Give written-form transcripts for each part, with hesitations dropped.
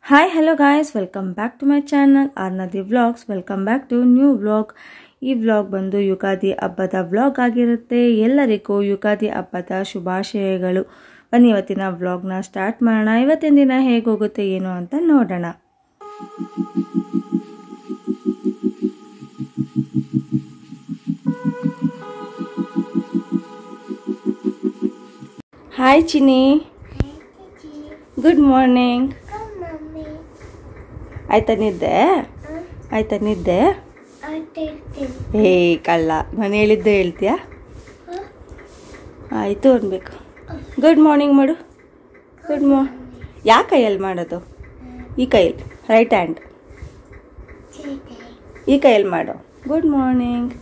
Hi, hello guys, welcome back to my channel Arnadi Vlogs. Welcome back to new vlog. ಈ vlog ಬಂದು ಯುಗಾದಿ ಹಬ್ಬದ vlog ಆಗಿರುತ್ತೆ. ಎಲ್ಲರಿಗೂ ಯುಗಾದಿ ಹಬ್ಬದ ಶುಭಾಶಯಗಳು. ಬನ್ನಿ ಇವತ್ತಿನ ವ್ಲಾಗ್ನ ಸ್ಟಾರ್ಟ್ ಮಾಡೋಣ. ಇವತ್ತಿನ ದಿನ ಹೇಗೆ ಹೋಗುತ್ತೆ ಏನು ಅಂತ ನೋಡೋಣ. Hi Chini, good morning. ಆಯ್ತಾ ನಿದ್ದೆ? ಆಯ್ತಾ ನಿದ್ದೆ? ಏ ಕಳ್ಳ, ನಾನು ಹೇಳಿದ್ದೆ ಹೇಳ್ತೀಯಾ? ಆಯಿತು ಅನ್ಬೇಕು. ಗುಡ್ ಮಾರ್ನಿಂಗ್ ಮಾಡು. ಗುಡ್ ಯಾವ ಕೈಯಲ್ಲಿ ಮಾಡೋದು? ಈ ಕೈಯಲ್ಲಿ, ರೈಟ್ ಹ್ಯಾಂಡ್. ಈ ಕೈಯಲ್ಲಿ ಮಾಡು. Good morning.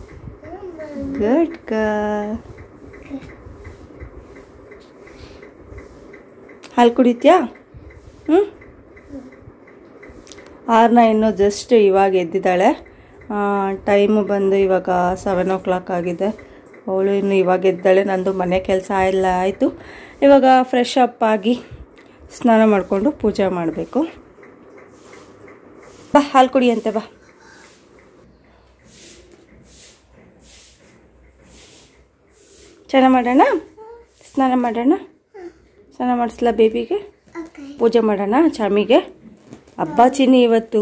Good girl. ಹಾಲು ಕುಡಿತ್ಯಾ? ಆರ್ನ ಇನ್ನೂ ಜಸ್ಟ್ ಇವಾಗ ಎದ್ದಿದ್ದಾಳೆ. ಟೈಮು ಬಂದು ಇವಾಗ 7 o'clock ಆಗಿದೆ. ಅವಳು ಇನ್ನು ಇವಾಗ ಎದ್ದಾಳೆ. ನಂದು ಮನೆ ಕೆಲಸ ಎಲ್ಲ ಆಯಿತು. ಇವಾಗ ಫ್ರೆಶ್ ಅಪ್ ಆಗಿ ಸ್ನಾನ ಮಾಡಿಕೊಂಡು ಪೂಜೆ ಮಾಡಬೇಕು. ಬಾ, ಹಾಲು ಕುಡಿಯಂತೆ ಬಾ. ಚೆನ್ನಾಗಿ ಮಾಡೋಣ, ಸ್ನಾನ ಮಾಡೋಣ. ಸ್ನಾನ ಮಾಡಿಸ್ಲಾ ಬೇಬಿಗೆ? ಪೂಜೆ ಮಾಡೋಣ ಚಾಮಿಗೆ. ಹಬ್ಬ ಚಿನ್ನಿ, ಇವತ್ತು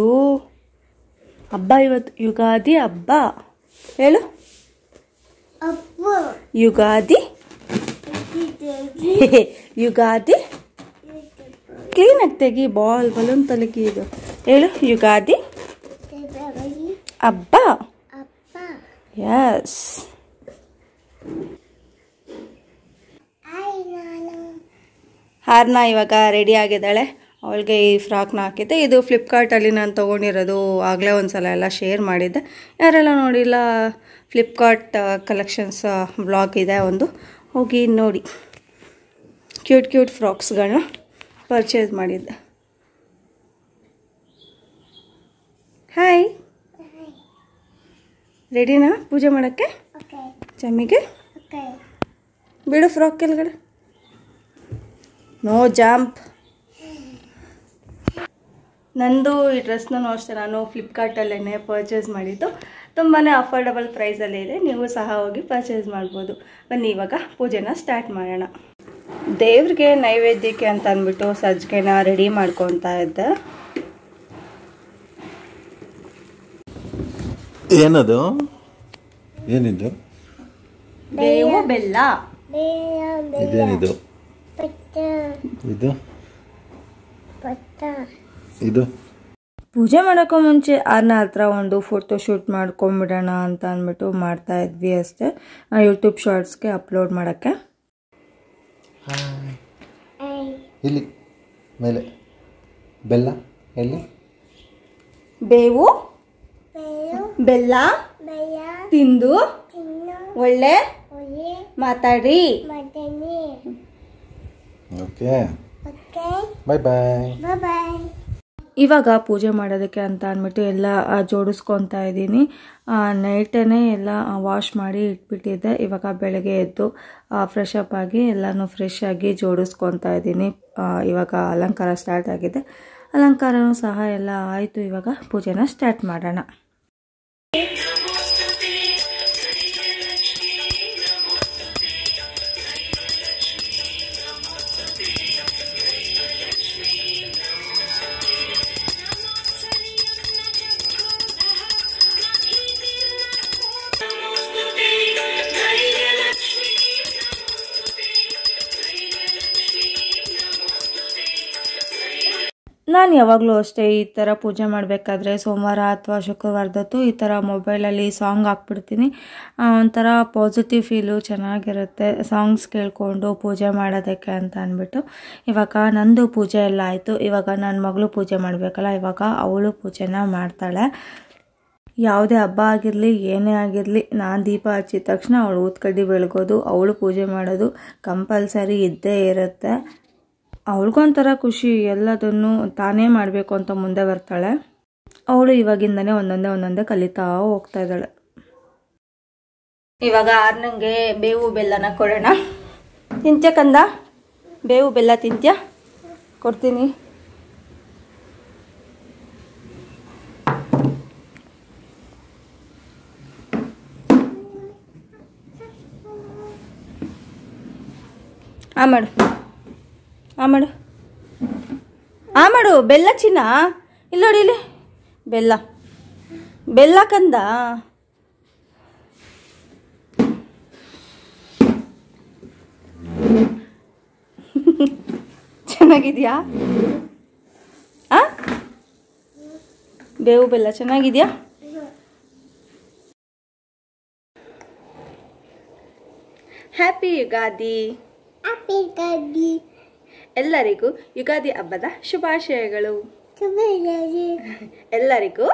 ಹಬ್ಬ. ಇವತ್ತು ಯುಗಾದಿ ಹಬ್ಬ. ಹೇಳು, ಯುಗಾದಿ. ಯುಗಾದಿ ಕ್ಲೀನಾಗಿ ತೆಗಿ, ಬಲೂನ್ ತಲಗಿ. ಇದು ಹೇಳು, ಯುಗಾದಿ ಹಬ್ಬ. ಯಸ್. ಹಾರ್ನ ಇವಾಗ ರೆಡಿ ಆಗಿದ್ದಾಳೆ. ಅವಳಿಗೆ ಈ ಫ್ರಾಕ್ನ ಹಾಕಿದ್ದೆ. ಇದು ಫ್ಲಿಪ್ಕಾರ್ಟಲ್ಲಿ ನಾನು ತೊಗೊಂಡಿರೋದು. ಆಗಲೇ ಒಂದು ಸಲ ಎಲ್ಲ ಶೇರ್ ಮಾಡಿದ್ದೆ. ಯಾರೆಲ್ಲ ನೋಡಿಲ್ಲ, ಫ್ಲಿಪ್ಕಾರ್ಟ್ ಕಲೆಕ್ಷನ್ಸ್ ಬ್ಲಾಗ್ ಇದೆ ಒಂದು, ಹೋಗಿ ನೋಡಿ. ಕ್ಯೂಟ್ ಫ್ರಾಕ್ಸ್ಗಳನ್ನ ಪರ್ಚೇಸ್ ಮಾಡಿದ್ದೆ. ಹಾಯ್, ರೆಡಿನಾ ಪೂಜೆ ಮಾಡೋಕ್ಕೆ? ಚಮ್ಮಿಗೆ ಬಿಡು ಫ್ರಾಕ್ ಕೆಳಗಡೆ. No jump. ನಂದು ಈ ಡ್ರೆಸ್ನೂ ಅಷ್ಟೇ ನಾನು ಫ್ಲಿಪ್ಕಾರ್ಟಲ್ಲೇ ಪರ್ಚೇಸ್ ಮಾಡಿದ್ದು. ತುಂಬಾ ಅಫೋರ್ಡಬಲ್ ಪ್ರೈಸಲ್ಲೇ ಇದೆ. ನೀವು ಸಹ ಹೋಗಿ ಪರ್ಚೇಸ್ ಮಾಡ್ಬೋದು. ಬನ್ನಿ ಇವಾಗ ಪೂಜೆನ ಸ್ಟಾರ್ಟ್ ಮಾಡೋಣ. ದೇವ್ರಿಗೆ ನೈವೇದ್ಯಕ್ಕೆ ಅಂತ ಅಂದ್ಬಿಟ್ಟು ಸಜ್ಜಿಗೆನ ರೆಡಿ ಮಾಡ್ಕೊತಾ ಇದ್ದೆ. ಏನದು? ಏನಿದು? ಬೇವು ಬೆಲ್ಲ. ಇದೇನಿದು? ಇದು ಇದು ಪೂಜೆ ಮಾಡೋಕ್ಕೂ ಮುಂಚೆ ಆರ್ನ ಹತ್ರ ಒಂದು ಫೋಟೋ ಶೂಟ್ ಮಾಡ್ಕೊಂಬಿಡೋಣ ಅಂತ ಅಂದ್ಬಿಟ್ಟು ಮಾಡ್ತಾ ಇದ್ವಿ ಅಷ್ಟೇ, ಯೂಟ್ಯೂಬ್ ಶಾರ್ಟ್ಸ್ಗೆ ಅಪ್ಲೋಡ್ ಮಾಡೋಕ್ಕೆ. ಇಲ್ಲಿ ಮೇಲೆ ಬೆಲ್ಲ ಎಲ್ಲಿ? ಬೇವು ಬೆಲ್ಲ ತಿಂದು ಒಳ್ಳೆ ಮಾತಾಡಿ. ಓಕೆ, ಬಾಯ್ ಬಾಯ್. ಇವಾಗ ಪೂಜೆ ಮಾಡೋದಕ್ಕೆ ಅಂತ ಅಂದ್ಬಿಟ್ಟು ಎಲ್ಲ ಜೋಡಿಸ್ಕೊತಾ ಇದ್ದೀನಿ. ನೈಟೇ ಎಲ್ಲ ವಾಶ್ ಮಾಡಿ ಇಟ್ಬಿಟ್ಟಿದ್ದೆ. ಇವಾಗ ಬೆಳಗ್ಗೆ ಎದ್ದು ಫ್ರೆಶ್ ಅಪ್ ಆಗಿ ಎಲ್ಲನೂ ಫ್ರೆಶ್ ಆಗಿ ಜೋಡಿಸ್ಕೊತಾ ಇದ್ದೀನಿ. ಇವಾಗ ಅಲಂಕಾರ ಸ್ಟಾರ್ಟ್ ಆಗಿದೆ. ಅಲಂಕಾರನೂ ಸಹ ಎಲ್ಲ ಆಯಿತು. ಇವಾಗ ಪೂಜೆನ ಸ್ಟಾರ್ಟ್ ಮಾಡೋಣ. ನಾನು ಯಾವಾಗಲೂ ಅಷ್ಟೇ ಈ ಥರ ಪೂಜೆ ಮಾಡಬೇಕಾದ್ರೆ ಸೋಮವಾರ ಅಥವಾ ಶುಕ್ರವಾರದತ್ತು ಈ ಥರ ಮೊಬೈಲಲ್ಲಿ ಸಾಂಗ್ ಹಾಕ್ಬಿಡ್ತೀನಿ. ಒಂಥರ ಪಾಸಿಟಿವ್ ಫೀಲು ಚೆನ್ನಾಗಿರುತ್ತೆ ಸಾಂಗ್ಸ್ ಕೇಳಿಕೊಂಡು ಪೂಜೆ ಮಾಡೋದಕ್ಕೆ ಅಂತ ಅಂದ್ಬಿಟ್ಟು. ಇವಾಗ ನಂದು ಪೂಜೆ ಎಲ್ಲ ಆಯಿತು. ಇವಾಗ ನನ್ನ ಮಗಳು ಪೂಜೆ ಮಾಡಬೇಕಲ್ಲ, ಇವಾಗ ಅವಳು ಪೂಜೆನ ಮಾಡ್ತಾಳೆ. ಯಾವುದೇ ಹಬ್ಬ ಆಗಿರಲಿ ಏನೇ ಆಗಿರಲಿ, ನಾನು ದೀಪ ಹಚ್ಚಿದ ತಕ್ಷಣ ಅವಳು ಊದ್ಕಡ್ಡಿ ಬೆಳಗೋದು, ಅವಳು ಪೂಜೆ ಮಾಡೋದು ಕಂಪಲ್ಸರಿ ಇದ್ದೇ ಇರುತ್ತೆ. ಅವಳಿಗೊಂಥರ ಖುಷಿ, ಎಲ್ಲದನ್ನು ತಾನೇ ಮಾಡಬೇಕು ಅಂತ ಮುಂದೆ ಬರ್ತಾಳೆ. ಅವಳು ಇವಾಗಿಂದನೇ ಒಂದೊಂದೇ ಕಲಿತಾ ಹೋಗ್ತಾ ಇದ್ದಾಳೆ. ಇವಾಗ ಆರ್ನಂಗೆ ಬೇವು ಬೆಲ್ಲನ ಕೊಡೋಣ. ತಿಂತ್ಯ ಕಂದ? ಬೇವು ಬೆಲ್ಲ ತಿಂತ್ಯ? ಕೊಡ್ತೀನಿ. ಆ ಮಾಡು ಆ ಮಾಡು ಆ ಮಾಡು. ಬೆಲ್ಲ ಚಿನ್ನ, ಇಲ್ಲಿ ನೋಡಿ, ಇಲ್ಲಿ ಬೆಲ್ಲ ಬೆಲ್ಲ ಕಂದ. ಚೆನ್ನಾಗಿದ್ಯಾ? ಆ ಬೇವು ಬೆಲ್ಲ ಚೆನ್ನಾಗಿದ್ಯಾ? ಹ್ಯಾಪಿ ಯುಗಾದಿ. ಹ್ಯಾಪಿ ಯುಗಾದಿ. ಎಲ್ಲರಿಗೂ ಯುಗಾದಿ ಹಬ್ಬದ ಶುಭಾಶಯಗಳು. ಶುಭಾಶಯ. ಎಲ್ಲರಿಗೂ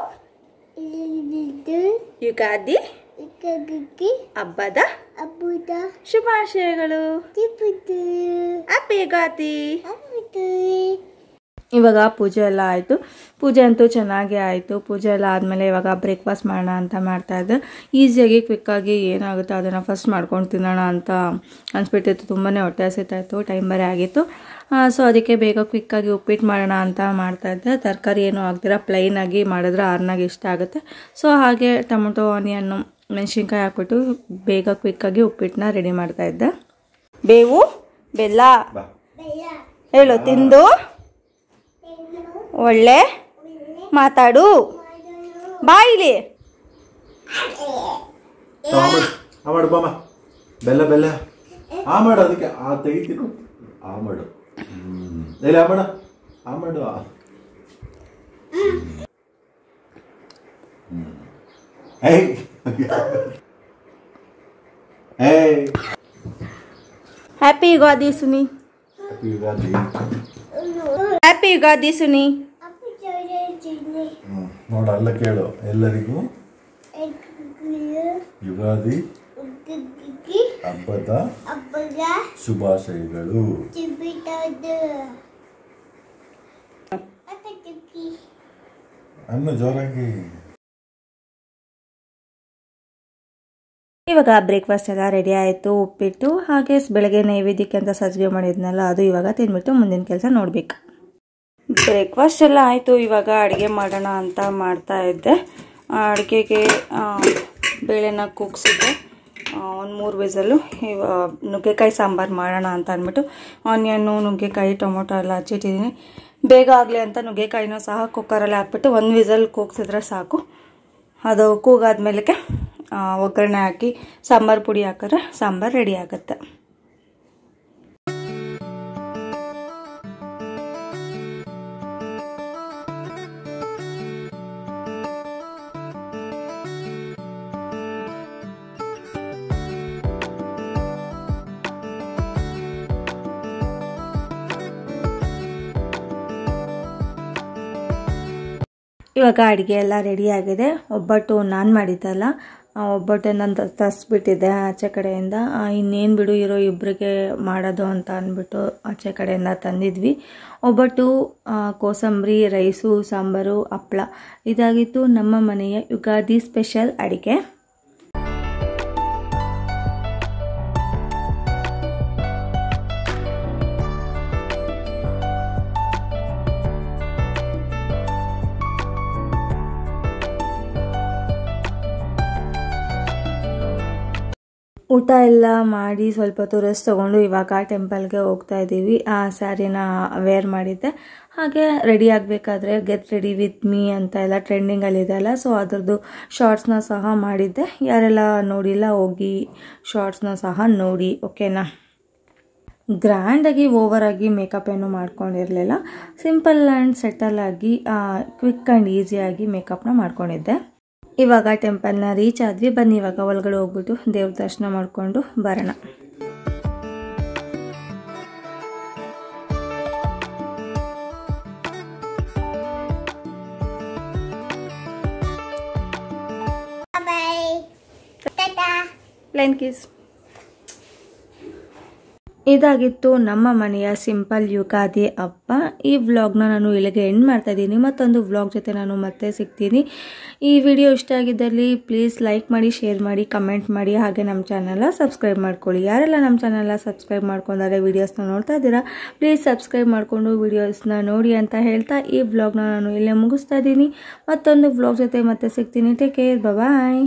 ಯುಗಾದಿ ಯುಗಾದಿ ಹಬ್ಬದ ಶುಭಾಶಯಗಳು. ಹ್ಯಾಪಿ ಯುಗಾದಿ. ಇವಾಗ ಪೂಜೆ ಎಲ್ಲ ಆಯಿತು. ಪೂಜೆ ಅಂತೂ ಚೆನ್ನಾಗೇ ಆಯಿತು. ಪೂಜೆ ಎಲ್ಲ ಆದಮೇಲೆ ಇವಾಗ ಬ್ರೇಕ್ಫಾಸ್ಟ್ ಮಾಡೋಣ ಅಂತ ಮಾಡ್ತಾಯಿದ್ದೆ. ಈಸಿಯಾಗಿ ಕ್ವಿಕ್ಕಾಗಿ ಏನಾಗುತ್ತೋ ಅದನ್ನು ಫಸ್ಟ್ ಮಾಡ್ಕೊಂಡು ತಿನ್ನೋಣ ಅಂತ ಅನಿಸ್ಬಿಟ್ಟಿತ್ತು. ತುಂಬಾ ಹೊಟ್ಟೆ ಹಸಿತಾಯಿತ್ತು, ಟೈಮ್ ಬೇರೆ ಆಗಿತ್ತು. ಸೊ ಅದಕ್ಕೆ ಬೇಗ ಕ್ವಿಕ್ಕಾಗಿ ಉಪ್ಪಿಟ್ಟು ಮಾಡೋಣ ಅಂತ ಮಾಡ್ತಾಯಿದ್ದೆ. ತರಕಾರಿ ಏನೂ ಆಗ್ದಿರ ಪ್ಲೈನಾಗಿ ಮಾಡಿದ್ರೆ ಆರ್ನಾಗೆ ಇಷ್ಟ ಆಗುತ್ತೆ. ಸೊ ಹಾಗೆ ಟೊಮೊಟೊ, ಆನಿಯನ್ನು, ಮೆಣಸಿನ್ಕಾಯಿ ಹಾಕ್ಬಿಟ್ಟು ಬೇಗ ಕ್ವಿಕ್ಕಾಗಿ ಉಪ್ಪಿಟ್ಟನ್ನ ರೆಡಿ ಮಾಡ್ತಾಯಿದ್ದೆ. ಬೇವು ಬೆಲ್ಲ ಹೇಳು, ತಿಂದು ಒಳ್ಳೆ ಮಾತಾಡು. ಬಾಯಿಲಿ ಮಾಡು ಬಾಮ. ಬೆಲ್ಲ ಬೆಲ್ಲ ಆ ಮಾಡು, ಅದಕ್ಕೆ ಆ ತೆಗಿತೀನು ಆ ಮಾಡು. ಇಲ್ಲ ಆ ಮಾಡ ಆ ಮಾಡು. Happy Ugadi Suni. Happy Ugadi. Happy Ugadi Suni. ನೋಡ ಅಲ್ಲ ಕೇಳು. ಎಲ್ಲರಿಗೂ ಯುಗಾದಿ ಹಬ್ಬದ ಶುಭಾಶಯಗಳು. ಅನ್ನು ಜೋರಾಗಿ. ಇವಾಗ ಬ್ರೇಕ್ಫಾಸ್ಟ್ ಎಲ್ಲ ರೆಡಿ ಆಯಿತು. ಉಪ್ಪಿಟ್ಟು ಹಾಗೆ ಬೆಳಗ್ಗೆ ನೈವೇದ್ಯಕ್ಕೆ ಅಂತ ಸಜ್ಜಿಗೆ ಮಾಡಿದ್ನಲ್ಲ, ಅದು ಇವಾಗ ತಿಂದ್ಬಿಟ್ಟು ಮುಂದಿನ ಕೆಲಸ ನೋಡಬೇಕು. ಬ್ರೇಕ್ಫಾಸ್ಟ್ ಎಲ್ಲ ಆಯಿತು. ಇವಾಗ ಅಡುಗೆ ಮಾಡೋಣ ಅಂತ ಮಾಡ್ತಾ ಇದ್ದೆ. ಅಡುಗೆಗೆ ಬೇಳೆನ ಕೂಗಿಸಿದ್ದೆ, ಒಂದು 3 ವಿಸಲು. ನುಗ್ಗೆಕಾಯಿ ಸಾಂಬಾರು ಮಾಡೋಣ ಅಂತ ಅಂದ್ಬಿಟ್ಟು ಆನಿಯನ್ನು, ನುಗ್ಗೆಕಾಯಿ, ಟೊಮೊಟೊ ಎಲ್ಲ ಹಚ್ಚಿಟ್ಟಿದ್ದೀನಿ. ಬೇಗ ಆಗಲಿ ಅಂತ ನುಗ್ಗೆಕಾಯಿನೂ ಸಹ ಕುಕ್ಕರಲ್ಲಿ ಹಾಕ್ಬಿಟ್ಟು 1 ವಿಸಲ್ ಕೂಗಿಸಿದ್ರೆ ಸಾಕು. ಅದು ಕೂಗಾದ್ಮೇಲೆ ಒಗ್ಗರಣೆ ಹಾಕಿ ಸಾಂಬಾರು ಪುಡಿ ಹಾಕಿದ್ರೆ ಸಾಂಬಾರು ರೆಡಿ ಆಗುತ್ತೆ. ಇವಾಗ ಅಡುಗೆ ಎಲ್ಲ ರೆಡಿಯಾಗಿದೆ. ಒಬ್ಬಟ್ಟು ನಾನು ಮಾಡಿದ್ದಲ್ಲ, ಒಬ್ಬಟ್ಟು ನಾನು ತರಿಸ್ಬಿಟ್ಟಿದ್ದೆ ಆಚೆ ಕಡೆಯಿಂದ. ಇನ್ನೇನು ಬಿಡು ಇರೋ ಇಬ್ಬರಿಗೆ ಮಾಡೋದು ಅಂತ ಅಂದ್ಬಿಟ್ಟು ಆಚೆ ಕಡೆಯಿಂದ ತಂದಿದ್ವಿ. ಒಬ್ಬಟ್ಟು, ಕೋಸಂಬರಿ, ರೈಸು, ಸಾಂಬಾರು, ಹಪ್ಪಳ ಇದಾಗಿತ್ತು ನಮ್ಮ ಮನೆಯ ಯುಗಾದಿ ಸ್ಪೆಷಲ್ ಅಡುಗೆ. ಊಟ ಎಲ್ಲ ಮಾಡಿ ಸ್ವಲ್ಪ ಹೊತ್ತು ರೆಸ್ಟ್ ತೊಗೊಂಡು ಇವಾಗ ಟೆಂಪಲ್ಗೆ ಹೋಗ್ತಾ ಇದ್ದೀವಿ. ಆ ಸ್ಯಾರಿನ ವೇರ್ ಮಾಡಿದ್ದೆ. ಹಾಗೆ ರೆಡಿ ಆಗಬೇಕಾದ್ರೆ ಗೆಟ್ ರೆಡಿ ವಿತ್ ಮೀ ಅಂತ ಎಲ್ಲ ಟ್ರೆಂಡಿಂಗಲ್ಲಿದೆ ಅಲ್ಲ, ಸೊ ಅದರದ್ದು ಶಾರ್ಟ್ಸ್ನ ಸಹ ಮಾಡಿದ್ದೆ. ಯಾರೆಲ್ಲ ನೋಡಿಲ್ಲ ಹೋಗಿ ಶಾರ್ಟ್ಸ್ನ ಸಹ ನೋಡಿ, ಓಕೆನಾ. ಗ್ರ್ಯಾಂಡಾಗಿ ಓವರಾಗಿ ಮೇಕಪ್ ಏನು ಮಾಡ್ಕೊಂಡಿರಲಿಲ್ಲ. ಸಿಂಪಲ್ ಆ್ಯಂಡ್ ಸೆಟಲ್ ಆಗಿ ಕ್ವಿಕ್ ಆ್ಯಂಡ್ ಈಸಿಯಾಗಿ ಮೇಕಪ್ನ ಮಾಡ್ಕೊಂಡಿದ್ದೆ. ಇವಾಗ ಟೆಂಪಲ್ನ ರೀಚ್ ಆದ್ವಿ. ಬನ್ನಿ ಇವಾಗ ಒಳಗಡೆ ಹೋಗ್ಬಿಟ್ಟು ದೇವ್ರ ದರ್ಶನ ಮಾಡಿಕೊಂಡು ಬರೋಣ. Line kiss. ಇದಾಗಿತ್ತು ನಮ್ಮ ಮನೆಯ ಸಿಂಪಲ್ ಯುಗಾದಿ ಹಬ್ಬ. ಈ ವ್ಲಾಗ್ನ ನಾನು ಇಲ್ಲಿಗೆ ಎಂಡ್ ಮಾಡ್ತಾ ಇದ್ದೀನಿ. ಮತ್ತೊಂದು ವ್ಲಾಗ್ ಜೊತೆ ನಾನು ಮತ್ತೆ ಸಿಗ್ತೀನಿ. ಈ ವಿಡಿಯೋ ಇಷ್ಟ ಆಗಿದ್ದಲ್ಲಿ ಪ್ಲೀಸ್ ಲೈಕ್ ಮಾಡಿ, ಶೇರ್ ಮಾಡಿ, ಕಮೆಂಟ್ ಮಾಡಿ, ಹಾಗೆ ನಮ್ಮ ಚಾನಲ್ನ ಸಬ್ಸ್ಕ್ರೈಬ್ ಮಾಡ್ಕೊಳ್ಳಿ. ಯಾರೆಲ್ಲ ನಮ್ಮ ಚಾನಲ್ನ ಸಬ್ಸ್ಕ್ರೈಬ್ ಮಾಡ್ಕೊಂಡಾರೆ, ವೀಡಿಯೋಸ್ನ ನೋಡ್ತಾ ಇದ್ದೀರಾ, ಪ್ಲೀಸ್ ಸಬ್ಸ್ಕ್ರೈಬ್ ಮಾಡಿಕೊಂಡು ವೀಡಿಯೋಸ್ನ ನೋಡಿ ಅಂತ ಹೇಳ್ತಾ ಈ ವ್ಲಾಗ್ನ ನಾನು ಇಲ್ಲೇ ಮುಗಿಸ್ತಾ ಇದ್ದೀನಿ. ಮತ್ತೊಂದು ವ್ಲಾಗ್ ಜೊತೆ ಮತ್ತೆ ಸಿಗ್ತೀನಿ. ಟೇಕ್ ಕೇರ್, ಬಾಯ್.